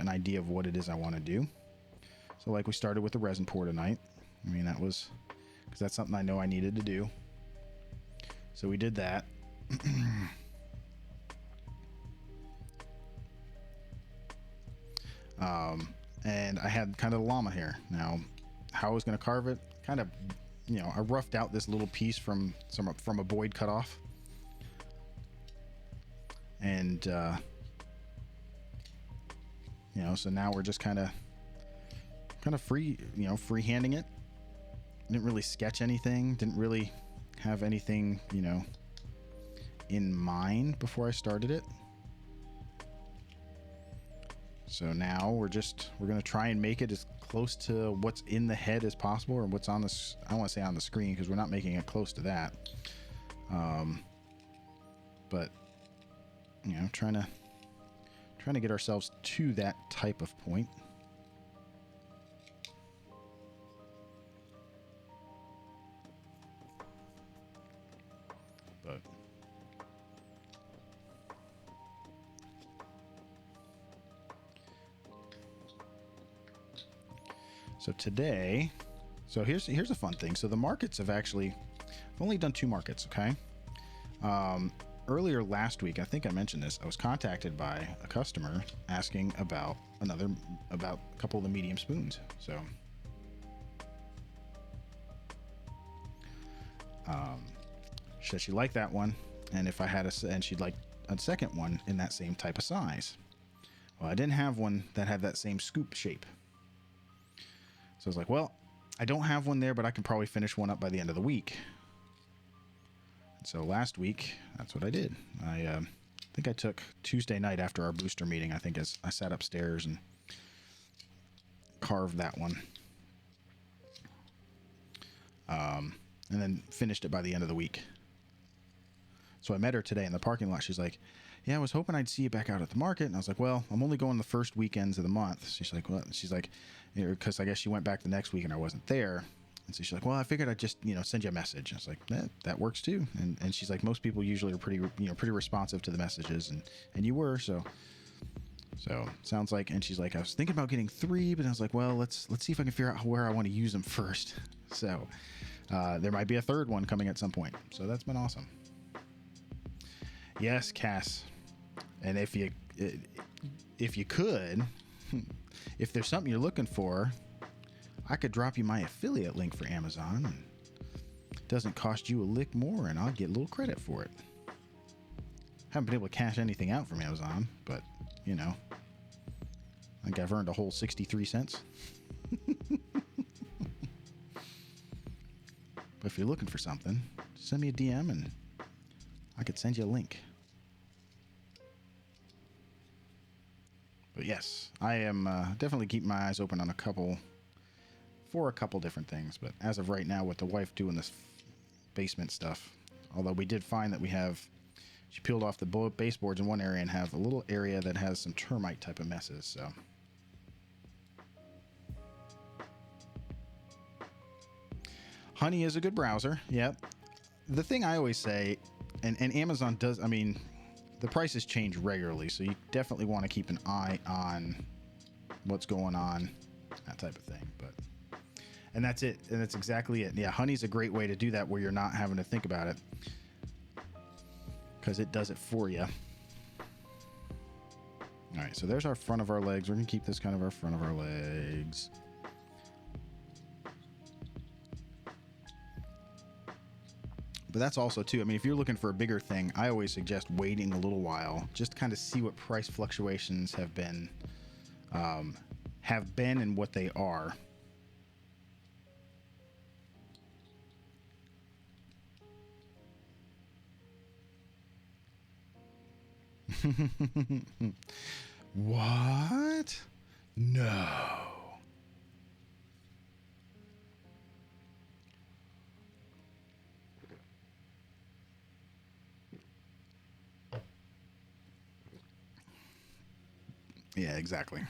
an idea of what it is I want to do. So like we started with the resin pour tonight. I mean, that was because that's something I know I needed to do. So we did that. And I had kind of the llama here. Now, how I was going to carve it, kind of, I roughed out this little piece from a Boyd cutoff. And, so now we're just kind of freehanding it. Didn't really sketch anything. Didn't really have anything, in mind before I started it. So now we're going to try and make it as close to what's in the head as possible, or what's on the, I don't want to say on the screen because we're not making it close to that. But, trying to get ourselves to that type of point. But so today, here's a fun thing. So the markets have actually, I've only done 2 markets. Okay. Earlier last week, I think I mentioned this, I was contacted by a customer asking about a couple of the medium spoons. So, she liked that one. And if I had and she'd like a second one in that same type of size. Well, I didn't have one that had that same scoop shape. So I was like, well, I don't have one there, but I can probably finish one up by the end of the week. So last week, that's what I did. I think I took Tuesday night after our booster meeting. I think as I sat upstairs and carved that one. And then finished it by the end of the week. So I met her today in the parking lot. She's like, yeah, I was hoping I'd see you back out at the market. And I was like, well, I'm only going the first weekends of the month. She's like, what? She's like, because I guess she went back the next week and I wasn't there. And so she's like, well, I figured I'd just, send you a message. I was like, that works too. And she's like, most people usually are pretty responsive to the messages. And you were, so sounds like, and she's like, I was thinking about getting 3, but I was like, well, let's see if I can figure out where I want to use them first. So, there might be a 3rd one coming at some point. So that's been awesome. Yes, Cass. And if you could, if there's something you're looking for, I could drop you my affiliate link for Amazon. And it doesn't cost you a lick more, and I'll get a little credit for it. Haven't been able to cash anything out from Amazon, but, I think I've earned a whole 63 cents. But if you're looking for something, send me a DM and I could send you a link. But yes, I am definitely keeping my eyes open on a couple different things. But as of right now, with the wife doing this basement stuff, although we did find that she peeled off the baseboards in one area and have a little area that has some termite type of messes. So. Honey is a good browser. Yep. The thing I always say, and Amazon does, I mean, the prices change regularly, so you definitely want to keep an eye on what's going on, that type of thing. And that's it. And that's exactly it. Yeah, Honey's a great way to do that where you're not having to think about it, because it does it for you. All right, so there's our front of our legs. We're going to keep this kind of our front of our legs. But that's also too, I mean, if you're looking for a bigger thing, I always suggest waiting a little while just to kind of see what price fluctuations have been and what they are. What? No. Yeah, exactly.